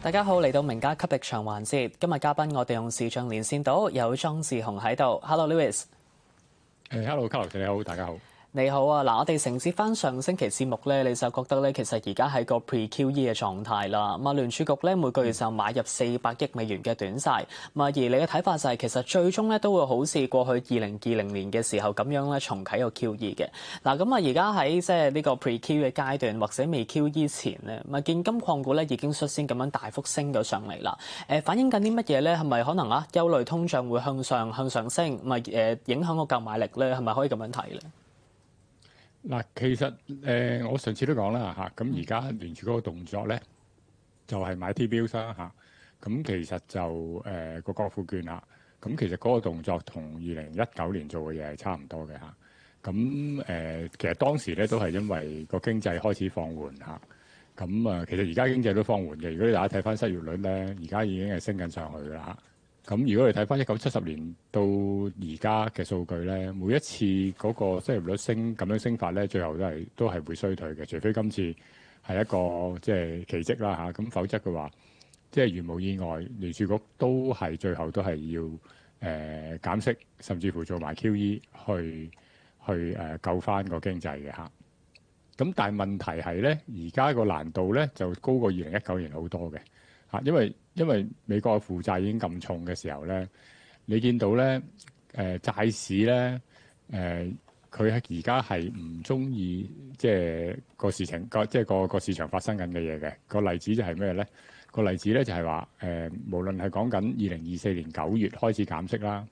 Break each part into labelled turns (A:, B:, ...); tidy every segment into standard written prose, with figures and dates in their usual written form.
A: 大家好，嚟到名家吸力場環節，今日嘉賓我哋用視像連線到有莊志雄喺度。Hello Louis。
B: Hello，卡洛斯你好，大家好。
A: 你好啊，嗱，我哋承接翻上星期節目咧，你就覺得咧，其實而家係個 pre-QE 嘅狀態啦。咁啊，聯儲局咧每個月就買入400億美元嘅短債。咁啊，而你嘅睇法就係其實最終咧都會好似過去2020年嘅時候咁樣咧重啟個 QE 嘅。嗱，咁啊，而家喺即係呢個 pre-QE 嘅階段或者未 QE 前咧，咁啊，見金礦股咧已經率先咁樣大幅升咗上嚟啦。反映緊啲乜嘢咧？係咪可能憂慮通脹會向上升？咁啊，影響個購買力咧？係咪可以咁樣睇咧？
B: 嗱，其實我上次都講啦嚇，咁而家聯儲嗰個動作咧，就係買 T-bills 啦嚇。咁其實就個國庫券啦，咁其實嗰個動作同2019年做嘅嘢係差唔多嘅嚇。咁其實當時咧都係因為個經濟開始放緩嚇。咁其實而家經濟都放緩嘅。如果你大家睇翻失業率咧，而家已經係升緊上去㗎啦。咁如果你睇翻1970年到而家嘅數據咧，每一次嗰個失業率咁樣升法咧，最後都係會衰退嘅，除非今次係一個即係奇蹟啦嚇。咁否則嘅話，即係如無意外，聯儲局都係最後都係要減息，甚至乎做埋 QE 去救翻個經濟嘅嚇。咁但係問題係咧，而家個難度咧就高過2019年好多嘅嚇，因為美國嘅負債已經咁重嘅時候咧，你見到咧債市咧佢喺而家係唔中意即係個事情即係個市場發生緊嘅嘢嘅。個例子就係咩咧？個例子咧就係話無論係講緊2024年9月開始減息啦，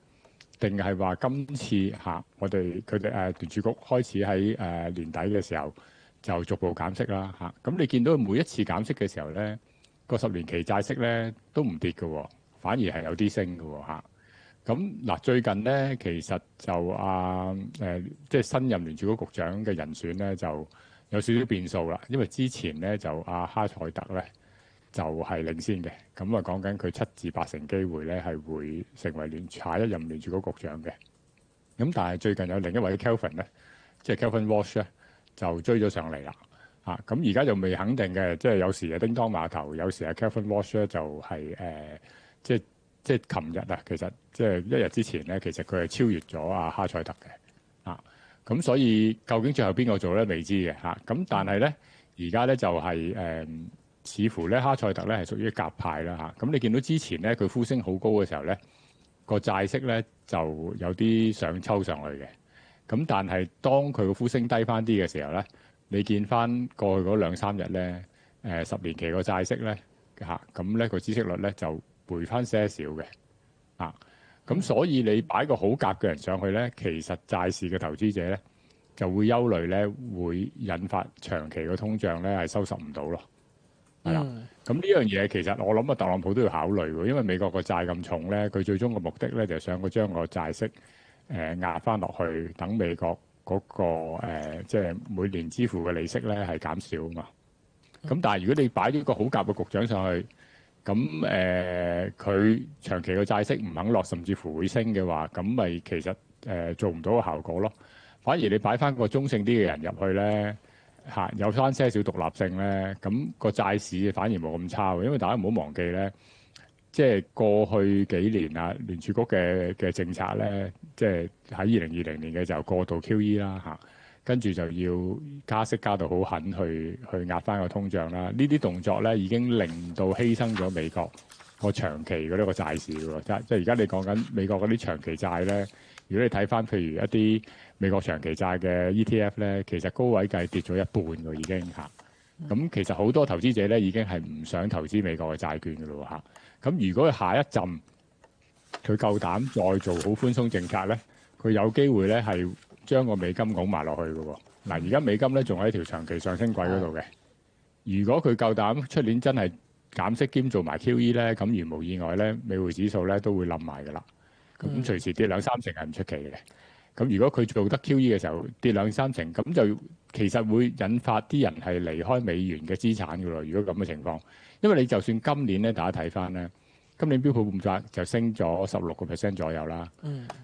B: 定係話今次佢哋聯儲局開始喺年底嘅時候就逐步減息啦嚇。咁你見到每一次減息嘅時候咧，個10年期債息咧都唔跌嘅，反而係有啲升嘅嚇。咁嗱，最近咧其實就即係新任聯儲局局長嘅人選咧就有少少變數啦，因為之前咧就哈塞特咧就係領先嘅，咁啊講緊佢7至8成機會咧係會成為下一任聯儲局局長嘅。咁但係最近有另一位 Kelvin 咧，即係 Kelvin Walsh 咧就追咗上嚟啦。咁而家就未肯定嘅，即係有時係叮當碼頭，有時係 Kelvin Walsh 咧就係即係琴日啊，其實即係一日之前咧，其實佢係超越咗哈塞特嘅。咁所以究竟最後邊個做咧未知嘅嚇。咁但係咧而家咧就係似乎咧哈塞特咧係屬於鴿派啦嚇。咁你見到之前咧佢呼聲好高嘅時候咧，個債息咧就有啲想抽上去嘅。咁但係當佢個呼聲低翻啲嘅時候咧，你見翻過去嗰2-3日咧，10年期個債息咧咁咧個孳息率咧就回翻些少嘅咁所以你擺個好鴿嘅人上去咧，其實債市嘅投資者咧就會憂慮咧，會引發長期嘅通脹咧係收拾唔到咯。係啦，咁呢樣嘢其實我諗特朗普都要考慮喎，因為美國個債咁重咧，佢最終嘅目的咧就係想將個債息壓翻落去，等美國嗰個即係每年支付嘅利息咧係減少啊嘛。咁但係如果你擺呢個好鴿嘅局長上去，咁佢長期嘅債息唔肯落，甚至乎會升嘅話，咁咪其實做唔到個效果咯。反而你擺翻個中性啲嘅人入去咧有翻些少獨立性咧，咁個債市反而冇咁差喎。因為大家唔好忘記咧，即係過去幾年聯儲局嘅政策咧，即係喺2020年嘅就過度 QE 啦跟住就要加息加到好狠去壓翻個通脹啦。呢啲動作咧已經令到犧牲咗美國個長期嗰啲個債市喎。即係而家你講緊美國嗰啲長期債咧，如果你睇翻譬如一啲美國長期債嘅 ETF 咧，其實高位計跌咗一半喎已經咁其實好多投資者咧已經係唔想投資美國嘅債券㗎咯咁如果佢下一陣佢夠膽再做好寬鬆政策咧，佢有機會咧係將個美金拱埋落去嘅喎。嗱，而家美金咧仲喺條長期上升軌嗰度嘅。如果佢夠膽出年真係減息兼做埋 QE 咧，咁如無意外咧，美匯指數咧都會冧埋㗎啦。咁隨時跌2-3成係唔出奇嘅。咁如果佢做得 QE 嘅時候跌2-3成，咁就其實會引發啲人係離開美元嘅資產㗎咯。如果咁嘅情況，因為你就算今年咧，大家睇翻咧。今年標普500就升咗16% 左右啦。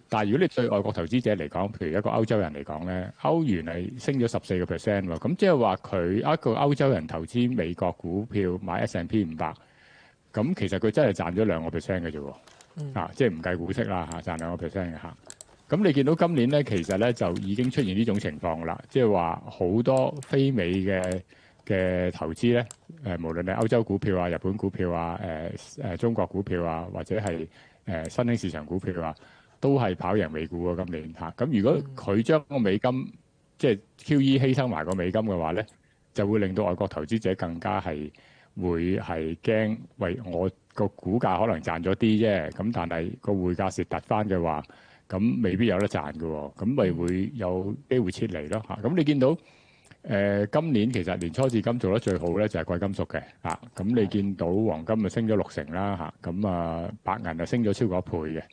B: 但係如果你對外國投資者嚟講，譬如一個歐洲人嚟講咧，歐元係升咗14% 喎。咁即係話佢一個歐洲人投資美國股票買 S&P 500，咁其實佢真係賺咗2% 嘅啫喎，即係唔計股息啦賺2% 嘅嚇。咁你見到今年咧，其實咧就已經出現呢種情況啦，即係話好多非美嘅投資咧，無論係歐洲股票啊、日本股票啊、中國股票啊，或者係新興市場股票啊，都係跑贏美股喎今年嚇。咁如果佢將個美金即係 QE 犧牲埋個美金嘅話咧，就會令到外國投資者更加係會係驚，喂，我個股價可能賺咗啲啫，咁但係個匯價蝕突翻嘅話，咁未必有得賺嘅喎，咁咪會有機會撤離咯嚇。咁你見到今年其實年初至今做得最好咧就係貴金屬嘅嚇。咁你見到黃金就升咗60%啦嚇，咁白銀就升咗超過1倍嘅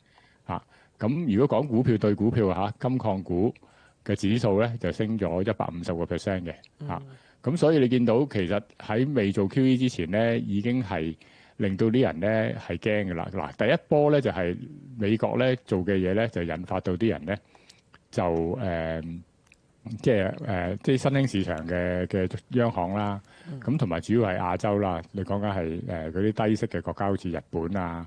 B: 嚇。咁如果講股票對股票嚇，金礦股嘅指數咧就升咗150%嘅嚇。咁所以你見到其實喺未做 QE 之前咧，已經係令到啲人咧係驚嘅啦。嗱，第一波咧就係美國咧做嘅嘢咧，就引發到啲人咧就即係新興市場嘅央行啦，咁同埋主要係亞洲啦。你講緊係嗰啲低息嘅國家，好似日本啊、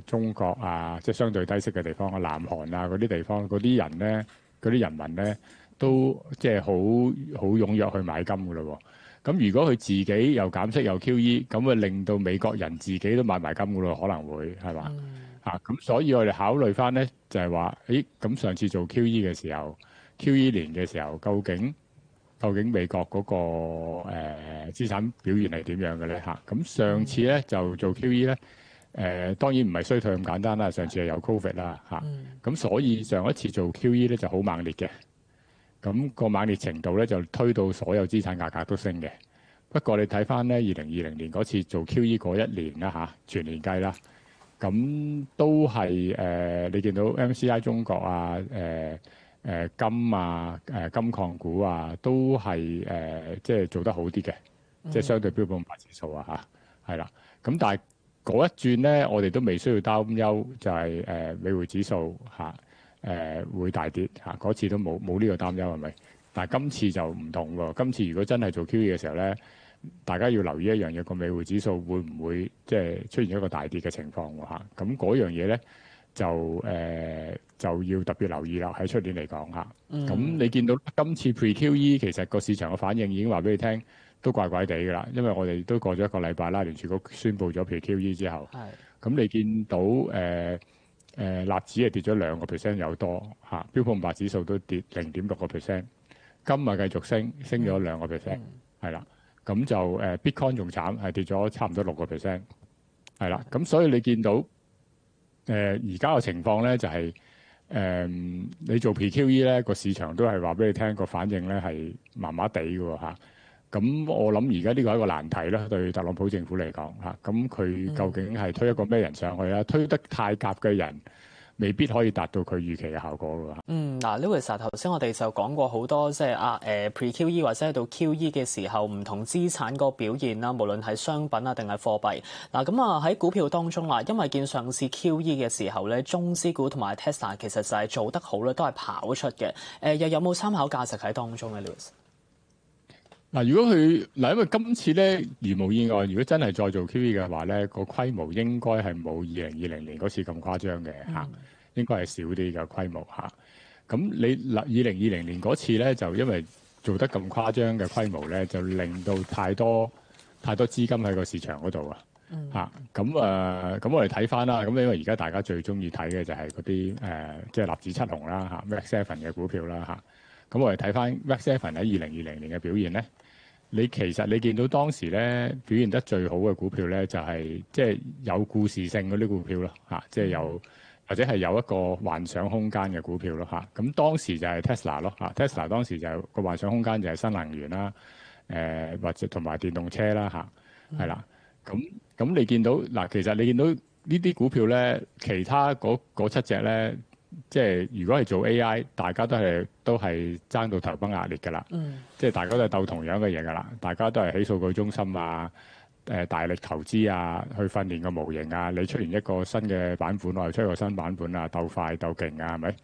B: 中國啊，即係相對低息嘅地方啊，南韓啊嗰啲地方，嗰啲人咧，嗰啲人民咧都即係好踴躍去買金㗎咯喎。咁如果佢自己又減息又 QE，咁會令到美國人自己都買埋金㗎咯，可能會係嘛嚇？咁所以我哋考慮翻咧，就係話，咁上次做 QE 嘅時候，QE 年嘅時候，究竟美國嗰個資產表現係點樣嘅咧嚇？咁上次咧就做 QE 咧，當然唔係衰退咁簡單啦，上次係有 Covid 啦嚇。咁所以上一次做 QE 咧就好猛烈嘅。咁個猛烈程度咧就推到所有資產價格都升嘅。不過你睇翻咧，2020年嗰次做 QE 嗰一年啦嚇，全年計啦，咁都係你見到 MSCI 中國啊、金啊、金礦股啊，都係即係做得好啲嘅，即係相對標普500指數啊嚇，係啦。咁但係嗰一轉咧，我哋都未需要擔憂，就係美匯指數嚇。會大跌嚇，嗰次都冇呢個擔憂係咪？但係今次就唔同喎。今次如果真係做 QE 嘅時候咧，大家要留意一樣嘢，個美匯指數會唔會即係出現一個大跌嘅情況喎嚇？咁嗰樣嘢咧就要特別留意啦。喺出年嚟講嚇，咁你見到今次 Pre-QE 其實個市場嘅反應已經話俾你聽，都怪怪地㗎啦。因為我哋都過咗1個禮拜啦，聯儲局宣布咗 Pre-QE 之後，咁你見到納指係跌咗2%有多嚇，標普500指數都跌0.6%，金啊繼續升咗2%，係啦。咁就Bitcoin 仲慘，係跌咗差唔多6%，係啦。咁所以你見到而家嘅情況咧，就係你做 Pre-QE 咧，個市場都係話俾你聽，個反應咧係麻麻地嘅喎嚇。咁我諗而家呢個係一個難題啦，對特朗普政府嚟講嚇。咁佢究竟係推一個咩人上去啦？推得太鴿嘅人，未必可以達到佢預期嘅效果㗎。
A: 嗱，Louis頭先我哋就講過好多，即係Pre-QE 或者喺到 QE 嘅時候，唔同資產個表現啦，無論係商品啊定係貨幣。咁喺股票當中啦，因為見上次 QE 嘅時候咧，中資股同埋 Tesla 其實就係做得好咧，都係跑出嘅。又有冇參考價值喺當中咧 Louis？
B: 嗱，如果佢因為今次咧，如無意外，如果真係再做 QE 嘅話咧，個規模應該係冇2020年嗰次咁誇張嘅嚇，應該係少啲嘅規模嚇。咁你2020年嗰次咧，就因為做得咁誇張嘅規模咧，就令到太多資金喺個市場嗰度嚇。咁我哋睇翻啦。咁因為而家大家最中意睇嘅就係嗰啲即係納指7雄啦嚇 ，Mag 7嘅股票啦嚇。咁我哋睇翻 Mag 7喺2020年嘅表現咧，其實你見到當時咧表現得最好嘅股票咧，就係即係有故事性嗰啲股票咯嚇，即係有或者係有一個幻想空間嘅股票咯嚇。咁當時就係 Tesla 咯嚇，Tesla 當時就個幻想空間就係新能源啦，或者同埋電動車啦嚇，係啦。咁你見到嗱，其實你見到呢啲股票咧，其他嗰7隻咧。即係如果係做 AI，大家都係爭到頭崩額裂㗎啦。即係大家都係鬥同樣嘅嘢㗎啦。大家都係起數據中心啊，大力投資啊，去訓練個模型啊，你出現一個新嘅版本，我又出一個新版本啊，鬥快鬥勁啊，係咪？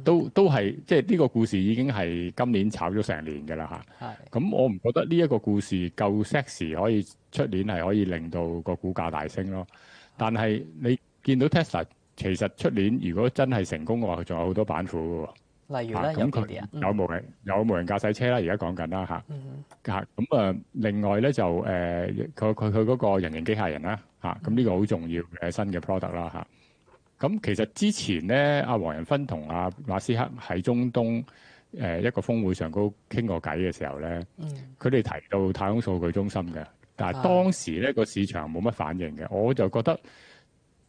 B: 都係即係呢個故事已經係今年炒咗成年㗎啦嚇。咁我唔覺得呢一個故事夠 sexy 可以出年係可以令到個股價大升咯。但係你見到 Tesla 其實出年如果真係成功嘅話，佢仲有好多板斧嘅喎。
A: 例如咧，有邊啲啊？
B: 有無人駕駛車啦，而家講緊啦嚇。咁另外咧就佢嗰個人形機械人啦嚇。咁呢個好重要嘅新嘅 product 啦嚇。咁其實之前咧，阿黃仁勳同阿馬斯克喺中東一個峰會上高傾過偈嘅時候咧，佢哋提到太空數據中心嘅，但係當時咧個市場冇乜反應嘅。我就覺得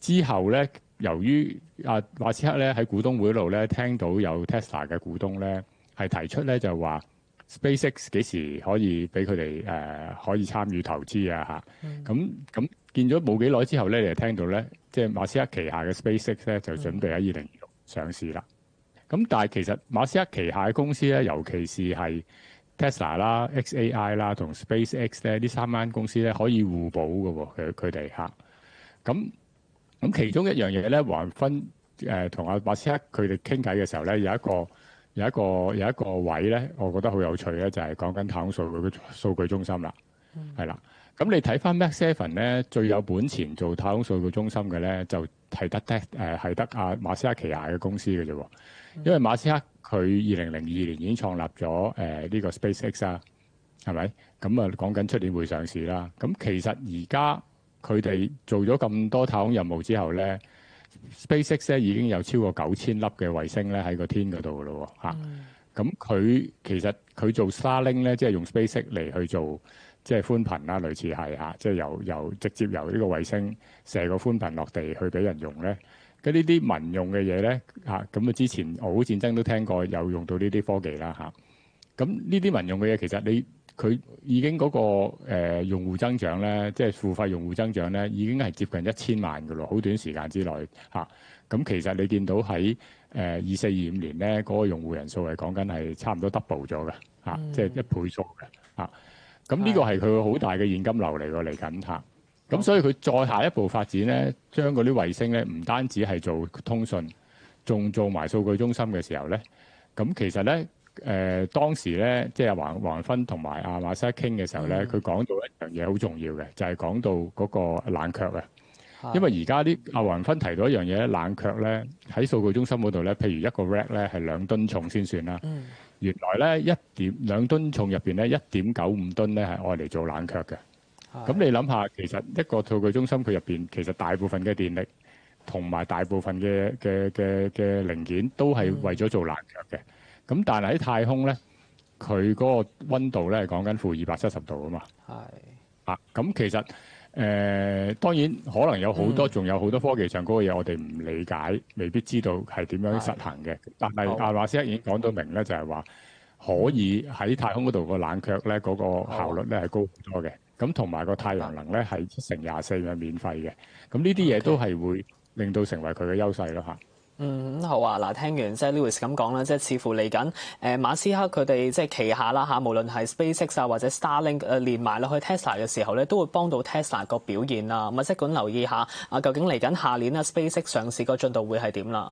B: 之後咧，由於阿馬斯克咧喺股東會度咧聽到有 Tesla 嘅股東咧係提出咧就話 SpaceX 幾時可以俾佢哋可以參與投資啊嚇。咁見咗冇幾耐之後咧，你就聽到咧，即係馬斯克旗下嘅 SpaceX 咧就準備喺2026上市啦。咁但係其實馬斯克旗下嘅公司咧，尤其是係 Tesla 啦、XAI 啦同 SpaceX 咧，呢三間公司咧可以互補嘅喎，佢哋嚇。咁其中一樣嘢咧，黃仁勳同阿馬斯克佢哋傾偈嘅時候咧，有一個位咧，我覺得好有趣咧，就係講緊太空數據中心啦，係啦。咁你睇翻 Max 7咧，最有本錢做太空數據中心嘅咧，就係得阿馬斯克旗下嘅公司嘅啫喎。因為馬斯克佢2002年已經創立咗呢個 SpaceX 啊，係咪？咁啊講緊出年會上市啦。咁其實而家佢哋做咗咁多太空任務之後咧，SpaceX 咧已經有超過9000粒嘅衛星咧喺個天嗰度咯喎嚇。咁佢其實佢做 Starlink 咧，即係用 SpaceX 嚟去做。即係寬頻啦，類似係嚇，即係直接由呢個衛星射個寬頻落地去俾人用咧。咁呢啲民用嘅嘢咧嚇，咁之前俄烏戰爭都聽過有用到呢啲科技啦嚇。咁呢啲民用嘅嘢其實佢已經嗰個用戶增長咧，即係付費用戶增長咧，已經係接近1000萬㗎咯，好短時間之內嚇。咁其實你見到喺24-25年咧，嗰個用戶人數係講緊係差唔多 double 咗嘅嚇，即係1倍數嘅嚇。咁呢個係佢好大嘅現金流嚟㗎，嚟緊嚇。咁所以佢再下一步發展咧，將嗰啲衛星咧唔單止係做通訊，仲做埋數據中心嘅時候咧，咁其實咧當時咧，即係黃仁勳同埋阿馬斯克傾嘅時候咧，佢講到一樣嘢好重要嘅，就係講到嗰個冷卻啊。因為而家阿黃仁勳提到一樣嘢咧，冷卻咧喺數據中心嗰度咧，譬如一個 rack 咧係2噸重先算啦。原來咧2噸重入邊咧1.95噸咧係愛嚟做冷卻嘅。咁你諗下，其實一個數據中心佢入邊其實大部分嘅電力同埋大部分嘅零件都係為咗做冷卻嘅。咁但係喺太空咧，佢嗰個溫度咧係講緊-270度啊嘛。咁其實當然可能有好多，仲有好多科技上嗰個嘢我哋唔理解，未必知道係點樣實行嘅。但係阿馬斯克已經講到明咧，就係話可以喺太空嗰度個冷卻咧，嗰個效率咧係高好多嘅。咁同埋個太陽能咧係7×24嘅免費嘅。咁呢啲嘢都係會令到成為佢嘅優勢咯嚇。
A: 好啊！嗱，聽完即係 Lewis 咁講啦，即係似乎嚟緊馬斯克佢哋即係旗下啦嚇，無論係 SpaceX 啊或者 Starlink 連埋落去 Tesla 嘅時候咧，都會幫到 Tesla 個表現啦。咁即管留意下究竟嚟緊下年啦 SpaceX 上市個進度會係點啦。